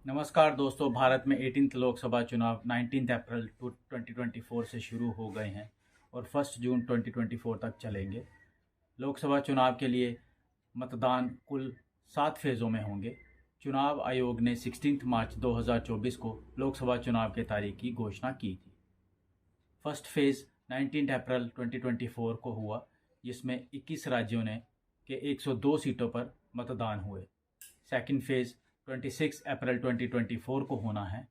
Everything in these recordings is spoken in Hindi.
नमस्कार दोस्तों। भारत में 18th लोकसभा चुनाव 19 अप्रैल 2024 से शुरू हो गए हैं और 1 जून 2024 तक चलेंगे। लोकसभा चुनाव के लिए मतदान कुल 7 फेज़ों में होंगे। चुनाव आयोग ने 16 मार्च 2024 को लोकसभा चुनाव के तारीख की घोषणा की थी। फर्स्ट फेज़ 19 अप्रैल 2024 को हुआ, जिसमें 21 राज्यों ने के 102 सीटों पर मतदान हुए। सेकंड फेज़ 26 अप्रैल 2024 को होना है,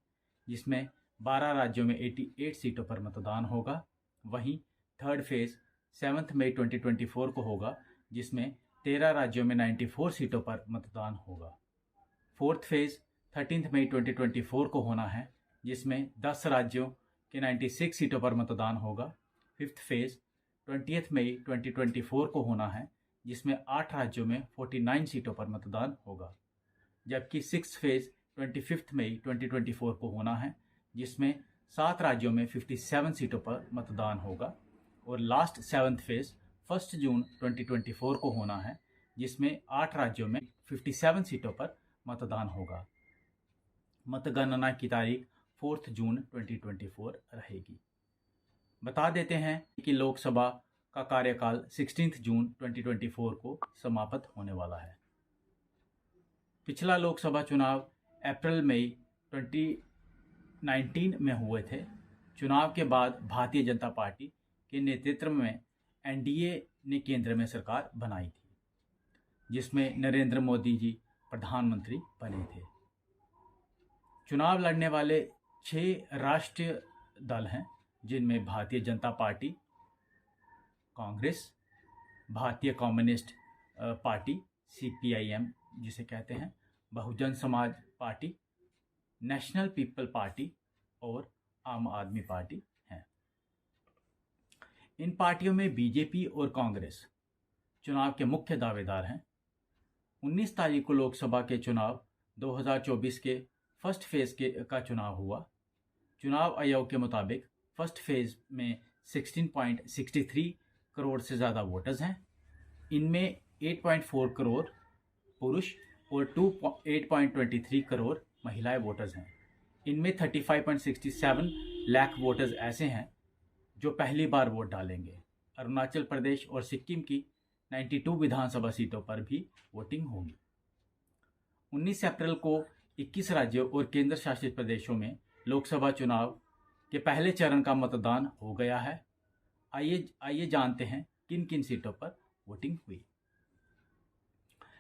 जिसमें 12 राज्यों में 88 सीटों पर मतदान होगा। वहीं थर्ड फेज़ 7 मई 2024 को होगा, जिसमें 13 राज्यों में 94 सीटों पर मतदान होगा। फोर्थ फेज़ 13 मई 2024 को होना है, जिसमें 10 राज्यों के 96 सीटों पर मतदान होगा। फिफ्थ फेज़ 20 मई 2024 को होना है, जिसमें 8 राज्यों में 49 सीटों पर मतदान होगा। जबकि सिक्स फेज़ 25 मई 2024 को होना है, जिसमें 7 राज्यों में 57 सीटों पर मतदान होगा। और लास्ट सेवन्थ फेज़ 1 जून 2024 को होना है, जिसमें 8 राज्यों में 57 सीटों पर मतदान होगा। मतगणना की तारीख 4 जून 2024 रहेगी। बता देते हैं कि लोकसभा का कार्यकाल 16 जून 2024 को समाप्त होने वाला है। पिछला लोकसभा चुनाव अप्रैल मई 2019 में हुए थे। चुनाव के बाद भारतीय जनता पार्टी के नेतृत्व में एनडीए ने केंद्र में सरकार बनाई थी, जिसमें नरेंद्र मोदी जी प्रधानमंत्री बने थे। चुनाव लड़ने वाले 6 राष्ट्रीय दल हैं, जिनमें भारतीय जनता पार्टी, कांग्रेस, भारतीय कम्युनिस्ट पार्टी CPIM जिसे कहते हैं, Bahujan Samaj party, national people party और आम आदमी पार्टी हैं। इन पार्टियों में बीजेपी और कांग्रेस चुनाव के मुख्य दावेदार हैं। 19 तारीख को लोकसभा के चुनाव 2024 के फर्स्ट फेज का चुनाव हुआ। चुनाव आयोग के मुताबिक फर्स्ट फेज में 16.63 करोड़ से ज़्यादा वोटर्स हैं। इनमें 8.4 करोड़ पुरुष और 8.23 करोड़ महिलाएं वोटर्स हैं। इनमें 35.67 लाख वोटर्स ऐसे हैं जो पहली बार वोट डालेंगे। अरुणाचल प्रदेश और सिक्किम की 92 विधानसभा सीटों पर भी वोटिंग होगी। 19 अप्रैल को 21 राज्यों और केंद्र शासित प्रदेशों में लोकसभा चुनाव के पहले चरण का मतदान हो गया है। आइए जानते हैं किन किन सीटों पर वोटिंग हुई।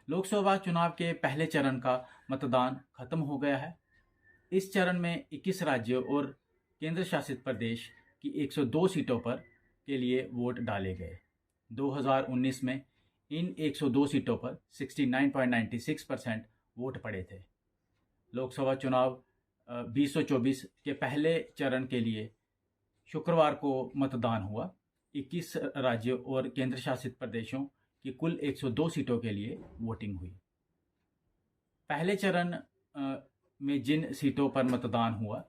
लोकसभा चुनाव के पहले चरण का मतदान खत्म हो गया है। इस चरण में 21 राज्यों और केंद्र शासित प्रदेश की 102 सीटों पर के लिए वोट डाले गए। 2019 में इन 102 सीटों पर 69.96% वोट पड़े थे। लोकसभा चुनाव 2024 के पहले चरण के लिए शुक्रवार को मतदान हुआ। 21 राज्यों और केंद्र शासित प्रदेशों की कुल 102 सीटों के लिए वोटिंग हुई। पहले चरण में जिन सीटों पर मतदान हुआ,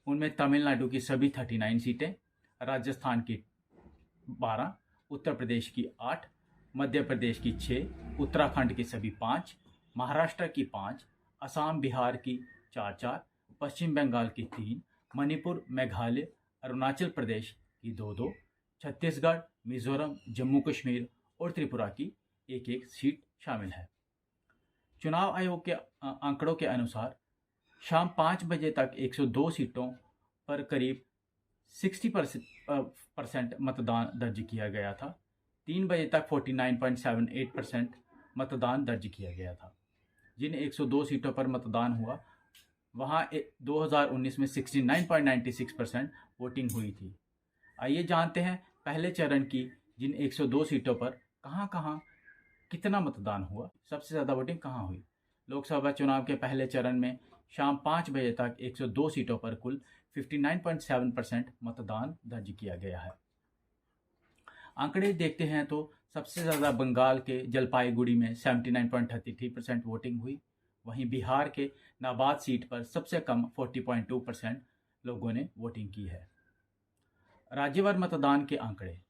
उनमें तमिलनाडु की सभी 39 सीटें, राजस्थान की 12, उत्तर प्रदेश की 8, मध्य प्रदेश की 6, उत्तराखंड की सभी 5, महाराष्ट्र की 5, असम बिहार की 4, पश्चिम बंगाल की 3, मणिपुर, मेघालय, अरुणाचल प्रदेश की 2, छत्तीसगढ़, मिजोरम, जम्मू कश्मीर और त्रिपुरा की 1 सीट शामिल है। चुनाव आयोग के आंकड़ों के अनुसार शाम 5 बजे तक 102 सीटों पर करीब 60% मतदान दर्ज किया गया था। 3 बजे तक 49.78% मतदान दर्ज किया गया था। जिन 102 सीटों पर मतदान हुआ, वहां 2019 में 69.96% वोटिंग हुई थी। आइए जानते हैं पहले चरण की जिन 102 सीटों पर कहां कितना मतदान हुआ, सबसे ज़्यादा वोटिंग कहां हुई। लोकसभा चुनाव के पहले चरण में शाम 5 बजे तक 102 सीटों पर कुल 59.7% मतदान दर्ज किया गया है। आंकड़े देखते हैं तो सबसे ज़्यादा बंगाल के जलपाईगुड़ी में 79.33% वोटिंग हुई। वहीं बिहार के नाबाद सीट पर सबसे कम 40.2% लोगों ने वोटिंग की है। राज्यवार मतदान के आंकड़े।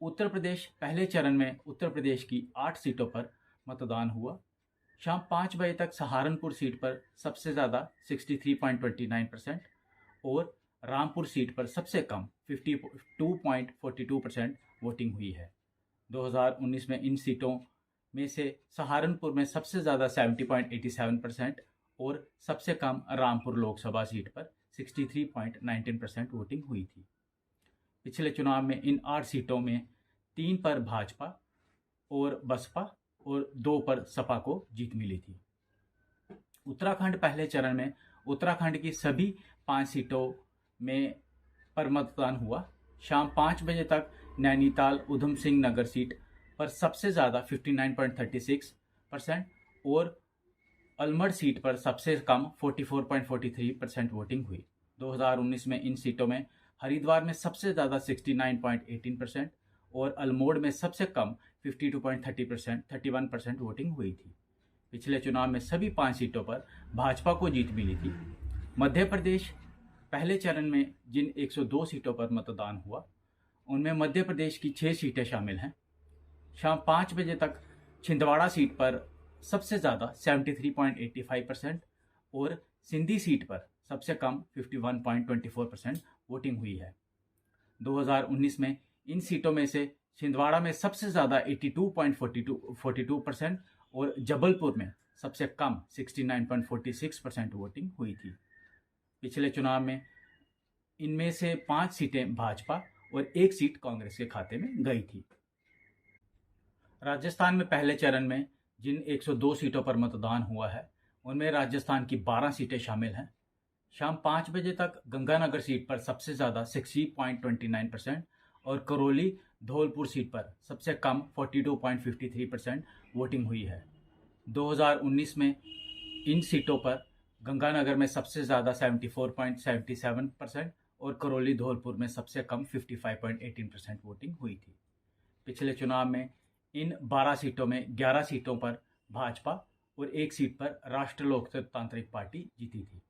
उत्तर प्रदेश पहले चरण में उत्तर प्रदेश की 8 सीटों पर मतदान हुआ। शाम 5 बजे तक सहारनपुर सीट पर सबसे ज़्यादा 63.29% और रामपुर सीट पर सबसे कम 52.42% वोटिंग हुई है। 2019 में इन सीटों में से सहारनपुर में सबसे ज़्यादा 70.87% और सबसे कम रामपुर लोकसभा सीट पर 63.19% वोटिंग हुई थी। पिछले चुनाव में इन 8 सीटों में 3 पर भाजपा और बसपा और 2 पर सपा को जीत मिली थी। उत्तराखंड पहले चरण में उत्तराखंड की सभी 5 सीटों में पर मतदान हुआ। शाम 5 बजे तक नैनीताल उधम सिंह नगर सीट पर सबसे ज़्यादा 59.36% और अलमड़ सीट पर सबसे कम 44.43% वोटिंग हुई। 2019 में इन सीटों में हरिद्वार में सबसे ज़्यादा 69.18% और अल्मोड़ में सबसे कम 52.31% वोटिंग हुई थी। पिछले चुनाव में सभी 5 सीटों पर भाजपा को जीत मिली थी। मध्य प्रदेश पहले चरण में जिन 102 सीटों पर मतदान हुआ उनमें मध्य प्रदेश की 6 सीटें शामिल हैं। शाम 5 बजे तक छिंदवाड़ा सीट पर सबसे ज़्यादा 73.85% और सिंधी सीट पर सबसे कम 51.24% वोटिंग हुई है। 2019 में इन सीटों में से छिंदवाड़ा में सबसे ज़्यादा 82.42% और जबलपुर में सबसे कम 69.46% वोटिंग हुई थी। पिछले चुनाव में इनमें से 5 सीटें भाजपा और 1 सीट कांग्रेस के खाते में गई थी। राजस्थान में पहले चरण में जिन 102 सीटों पर मतदान हुआ है उनमें राजस्थान की 12 सीटें शामिल हैं। शाम 5 बजे तक गंगानगर सीट पर सबसे ज़्यादा 60.29% और करौली धौलपुर सीट पर सबसे कम 42.53% वोटिंग हुई है। 2019 में इन सीटों पर गंगानगर में सबसे ज़्यादा 74.77% और करौली धौलपुर में सबसे कम 55.18% वोटिंग हुई थी। पिछले चुनाव में इन 12 सीटों में 11 सीटों पर भाजपा और 1 सीट पर राष्ट्रीय लोकतांत्रिक पार्टी जीती थी।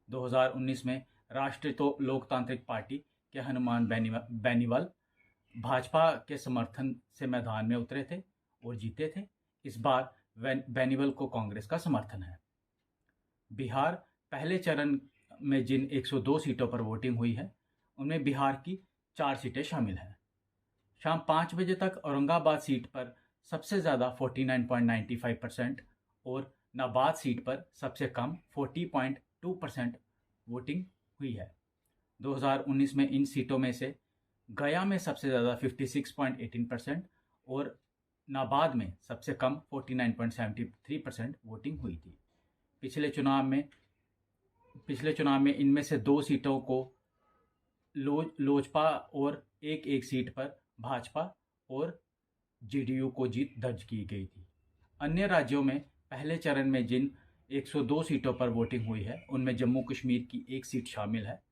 2019 में राष्ट्रीय लोकतांत्रिक पार्टी के हनुमान बेनीवाल भाजपा के समर्थन से मैदान में उतरे थे और जीते थे। इस बार बेनीवाल को कांग्रेस का समर्थन है। बिहार पहले चरण में जिन 102 सीटों पर वोटिंग हुई है उनमें बिहार की 4 सीटें शामिल हैं। शाम 5 बजे तक औरंगाबाद सीट पर सबसे ज़्यादा 49.95% और नाबाद सीट पर सबसे कम 40.2% वोटिंग हुई है। 2019 में इन सीटों में से गया में सबसे ज़्यादा 56.18% और नाबाद में सबसे कम 49.73% वोटिंग हुई थी। पिछले चुनाव में इनमें से 2 सीटों को लोजपा और एक सीट पर भाजपा और जेडीयू को जीत दर्ज की गई थी। अन्य राज्यों में पहले चरण में जिन 102 सीटों पर वोटिंग हुई है उनमें जम्मू कश्मीर की 1 सीट शामिल है।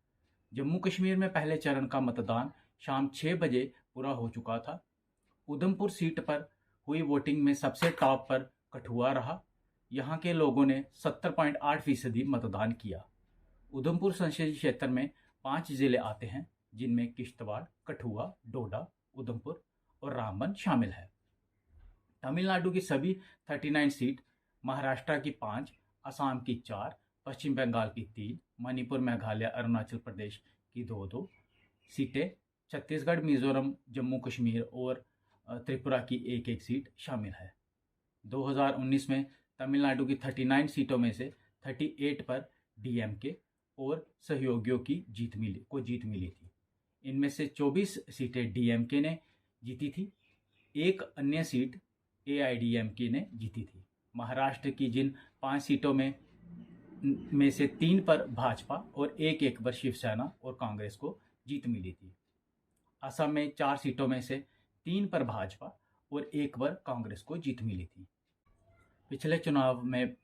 जम्मू कश्मीर में पहले चरण का मतदान शाम 6 बजे पूरा हो चुका था। उधमपुर सीट पर हुई वोटिंग में सबसे टॉप पर कठुआ रहा। यहाँ के लोगों ने 70.8% मतदान किया। उधमपुर संसदीय क्षेत्र में 5 जिले आते हैं जिनमें किश्तवाड़, कठुआ, डोडा, उधमपुर और रामबन शामिल है। तमिलनाडु की सभी 39 सीट, महाराष्ट्र की 5, असम की 4, पश्चिम बंगाल की 3, मणिपुर, मेघालय, अरुणाचल प्रदेश की 2 सीटें, छत्तीसगढ़, मिजोरम, जम्मू कश्मीर और त्रिपुरा की 1 सीट शामिल है। 2019 में तमिलनाडु की 39 सीटों में से 38 पर डीएमके और सहयोगियों की जीत मिली थी। इनमें से 24 सीटें डीएमके ने जीती थी, 1 अन्य सीट एआईडीएमके ने जीती थी। महाराष्ट्र की जिन 5 सीटों में से 3 पर भाजपा और 1 पर शिवसेना और कांग्रेस को जीत मिली थी। असम में 4 सीटों में से 3 पर भाजपा और 1 पर कांग्रेस को जीत मिली थी। पिछले चुनाव में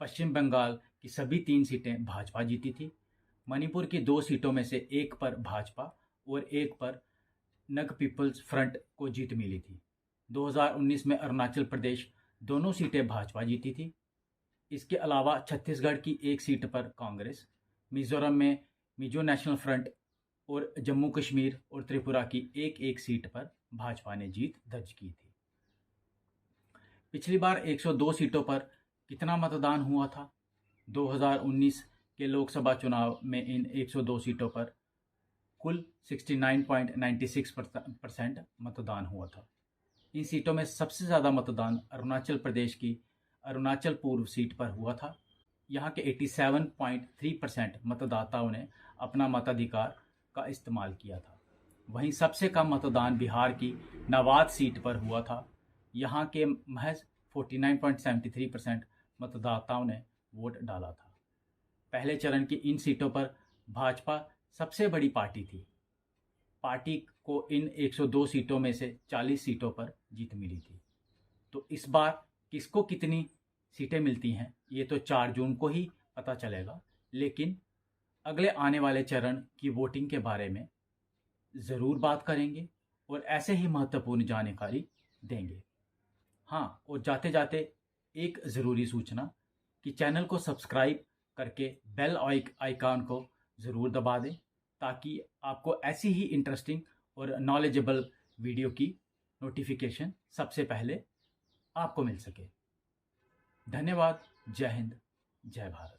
पश्चिम बंगाल की सभी 3 सीटें भाजपा जीती थी। मणिपुर की 2 सीटों में से 1 पर भाजपा और 1 पर नग पीपल्स फ्रंट को जीत मिली थी। 2019 में अरुणाचल प्रदेश दोनों सीटें भाजपा जीती थी। इसके अलावा छत्तीसगढ़ की 1 सीट पर कांग्रेस, मिजोरम में मिजो नेशनल फ्रंट और जम्मू कश्मीर और त्रिपुरा की 1 सीट पर भाजपा ने जीत दर्ज की थी। पिछली बार 102 सीटों पर कितना मतदान हुआ था? 2019 के लोकसभा चुनाव में इन 102 सीटों पर कुल 69.96% मतदान हुआ था। इन सीटों में सबसे ज़्यादा मतदान अरुणाचल प्रदेश की अरुणाचल पूर्व सीट पर हुआ था। यहाँ के 87.3% मतदाताओं ने अपना मताधिकार का इस्तेमाल किया था। वहीं सबसे कम मतदान बिहार की नवाद सीट पर हुआ था। यहाँ के महज 49.73% मतदाताओं ने वोट डाला था। पहले चरण की इन सीटों पर भाजपा सबसे बड़ी पार्टी थी। पार्टी को इन 102 सीटों में से 40 सीटों पर जीत मिली थी। तो इस बार किसको कितनी सीटें मिलती हैं ये तो 4 जून को ही पता चलेगा, लेकिन अगले आने वाले चरण की वोटिंग के बारे में ज़रूर बात करेंगे और ऐसे ही महत्वपूर्ण जानकारी देंगे। हाँ, और जाते जाते एक ज़रूरी सूचना कि चैनल को सब्सक्राइब करके बेल आइकन को ज़रूर दबा दें ताकि आपको ऐसी ही इंटरेस्टिंग और नॉलेजेबल वीडियो की नोटिफिकेशन सबसे पहले आपको मिल सके। धन्यवाद। जय हिंद, जय भारत।